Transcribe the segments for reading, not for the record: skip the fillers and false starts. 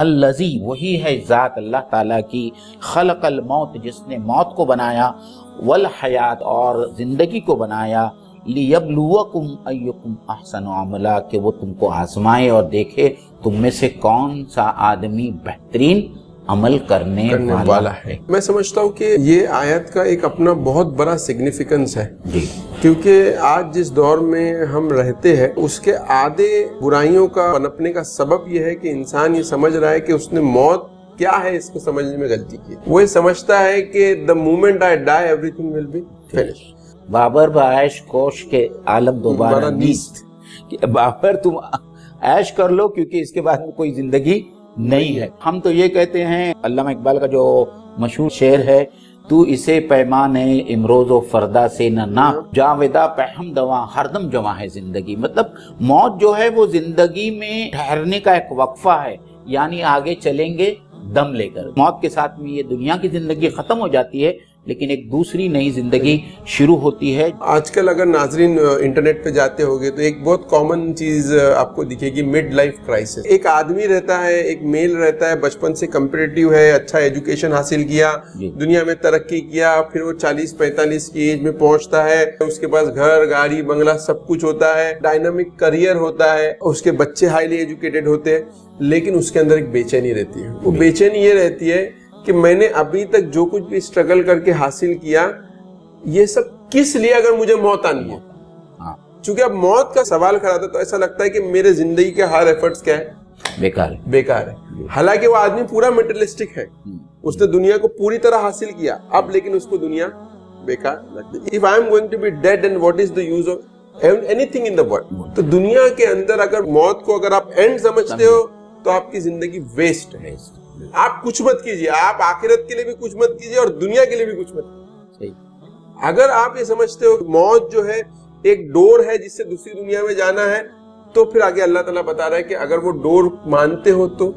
الذی وہی ہے ذات اللہ تعالیٰ کی، خلق الموت جس نے موت کو بنایا، والحیات اور زندگی کو بنایا، لیبلوکم ایکم احسن عملا کہ وہ تم کو آزمائے اور دیکھے تم میں سے کون سا آدمی بہترین عمل کرنے والا ہے۔ میں سمجھتا ہوں کہ یہ آیت کا ایک اپنا بہت بڑا سگنیفیکنس ہے جی، کیونکہ آج جس دور میں ہم رہتے ہیں اس کے آدھے برائیوں کا پنپنے کا سبب یہ ہے کہ انسان یہ سمجھ رہا ہے کہ اس نے موت کیا ہے اس کو سمجھنے میں غلطی کی۔ وہ یہ سمجھتا ہے کہ the moment I die everything will be finished۔ Babar بعیش کوش کے عالم دوبارہ نیست، کہ بابر تم عیش کر لو کیونکہ اس کے بعد میں کوئی زندگی نہیں ہے۔ ہم تو یہ کہتے ہیں، علامہ اقبال کا جو مشہور شعر ہے، تو اسے پیمان امروز و فردا سے نہ جاویدہ پہم دواں ہر دم جواں ہے زندگی۔ مطلب موت جو ہے وہ زندگی میں ٹھہرنے کا ایک وقفہ ہے، یعنی آگے چلیں گے دم لے کر۔ موت کے ساتھ میں یہ دنیا کی زندگی ختم ہو جاتی ہے لیکن ایک دوسری نئی زندگی شروع ہوتی ہے۔ آج کل اگر ناظرین انٹرنیٹ پہ جاتے ہوگے تو ایک بہت کامن چیز آپ کو دکھے گی، مڈ لائف کرائسس۔ ایک آدمی رہتا ہے، ایک میل رہتا ہے، بچپن سے کمپیٹیٹیو ہے، اچھا ایجوکیشن حاصل کیا، دنیا میں ترقی کیا، پھر وہ 40-45 کی ایج میں پہنچتا ہے، اس کے پاس گھر گاڑی بنگلہ سب کچھ ہوتا ہے، ڈائنامک کریئر ہوتا ہے، اس کے بچے ہائیلی ایجوکیٹڈ ہوتے ہیں، لیکن اس کے اندر ایک بے چینی رہتی ہے۔ وہ بے چینی یہ رہتی ہے کہ میں نے ابھی تک جو کچھ بھی اسٹرگل کر کے حاصل کیا یہ سب کس لیے اگر مجھے موت آنی ہے۔ چونکہ اب موت کا سوال کھڑا تھا تو ایسا لگتا ہے کہ میرے زندگی کے ہر ایفرٹس کیا ہے، بیکار ہے۔ حالانکہ وہ آدمی پورا میٹرلسٹک ہے، اس نے دنیا کو پوری طرح حاصل کیا، اب لیکن اس کو دنیا بیکار لگتی ہے۔ If I am going to be dead and what is the use of anything in the world؟ تو دنیا کے اندر اگر موت کو اگر آپ اینڈ سمجھتے ہو تو آپ کی زندگی ویسٹ ہے۔ آپ کچھ مت کیجئے، آپ آخرت کے لیے بھی کچھ مت کیجئے اور دنیا کے لیے بھی کچھ مت کیجئے۔ اگر آپ یہ سمجھتے ہو موت جو ہے ایک ڈور ہے جس سے دوسری دنیا میں جانا ہے، تو پھر آگے اللہ تعالیٰ بتا رہا ہے کہ اگر وہ ڈور مانتے ہو تو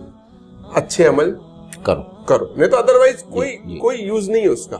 اچھے عمل کرو، نہیں تو ادروائز کوئی یوز نہیں ہے اس کا۔